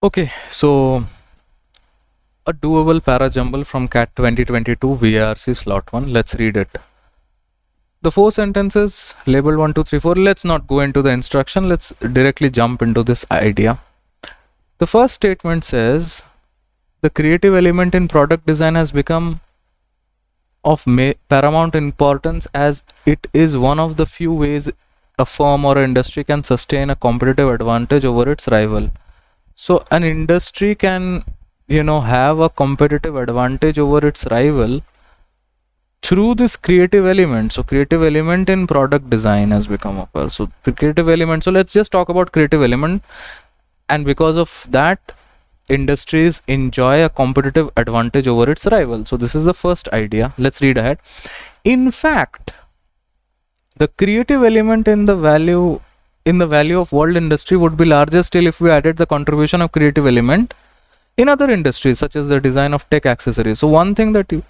Okay, so a doable parajumble from CAT 2022 VRC slot 1. Let's read it. The four sentences labeled 1, 2, 3, 4. Let's not go into the instruction. Let's directly jump into this idea. The first statement says the creative element in product design has become of paramount importance as it is one of the few ways a firm or industry can sustain a competitive advantage over its rival. So an industry can, have a competitive advantage over its rival through this creative element. So creative element in product design has become a so the creative element. So let's just talk about creative element, and because of that, industries enjoy a competitive advantage over its rival. So this is the first idea. Let's read ahead. In fact, the creative element in the value of world industry would be larger still if we added the contribution of creative element in other industries such as the design of tech accessories. So one thing that you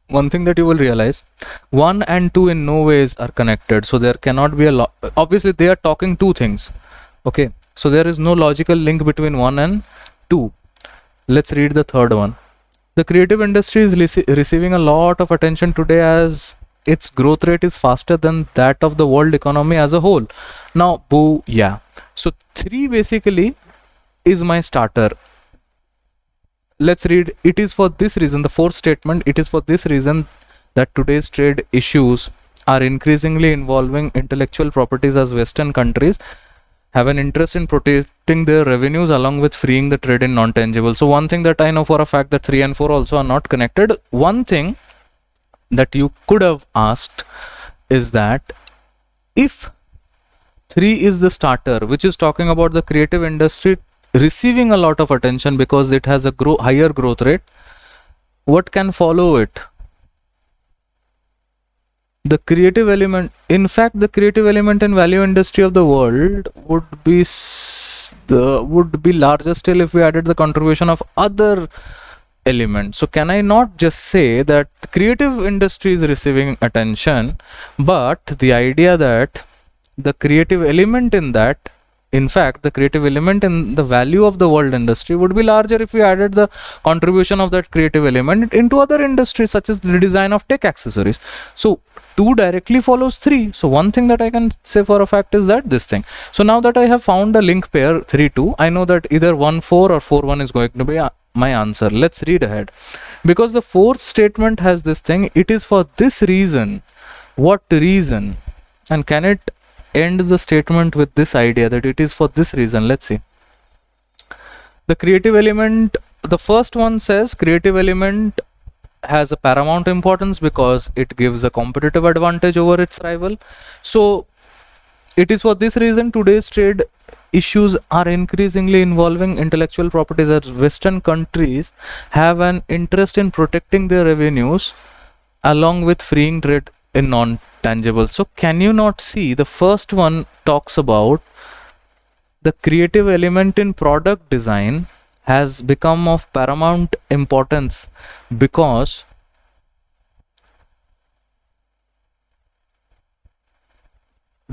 will realize, 1 and 2 in no ways are connected, so there cannot be a obviously they are talking two things. Okay, so there is no logical link between 1 and 2. Let's read the third one. The creative industry is receiving a lot of attention today as its growth rate is faster than that of the world economy as a whole. Now, boo, yeah. So 3 basically is my starter. Let's read. It is for this reason, the fourth statement, it is for this reason that today's trade issues are increasingly involving intellectual properties as Western countries have an interest in protecting their revenues along with freeing the trade in non-tangible. So one thing that I know for a fact that 3 and 4 also are not connected. One thing that you could have asked is that if 3 is the starter, which is talking about the creative industry receiving a lot of attention because it has a higher growth rate, what can follow it? The creative element, in fact, the creative element in value industry of the world would be larger still if we added the contribution of other elements. So can I not just say that creative industry is receiving attention, but the idea that the creative element in that, in fact, the creative element in the value of the world industry would be larger if we added the contribution of that creative element into other industries such as the design of tech accessories. So 2 directly follows 3. So one thing that I can say for a fact is that this thing. So now that I have found a link pair 3 2, I know that either 1 4 or 4 1 is going to be my answer. Let's read ahead. Because the fourth statement has this thing, it is for this reason. What reason? And can it end the statement with this idea that it is for this reason? Let's see. The creative element, the first one says creative element has a paramount importance because it gives a competitive advantage over its rival. So it is for this reason today's trade issues are increasingly involving intellectual properties as Western countries have an interest in protecting their revenues along with freeing trade in non-tangible. So can you not see the first one talks about the creative element in product design has become of paramount importance because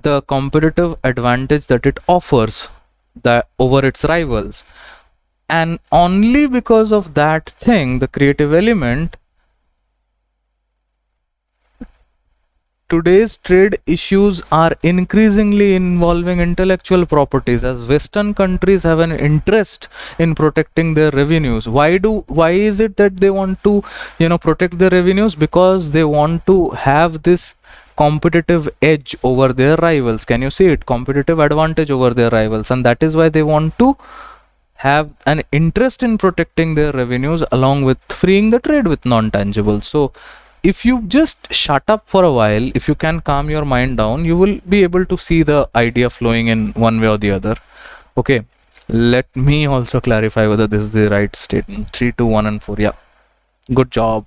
the competitive advantage that it offers over its rivals, and only because of that thing, the creative element, today's trade issues are increasingly involving intellectual properties as Western countries have an interest in protecting their revenues. Why is it that they want to protect their revenues? Because they want to have this competitive edge over their rivals. Can you see it? Competitive advantage over their rivals, and that is why they want to have an interest in protecting their revenues along with freeing the trade with non-tangibles. So if you just shut up for a while, if you can calm your mind down, you will be able to see the idea flowing in one way or the other. Okay, let me also clarify whether this is the right statement. 3 2 1 and 4. Yeah, good job.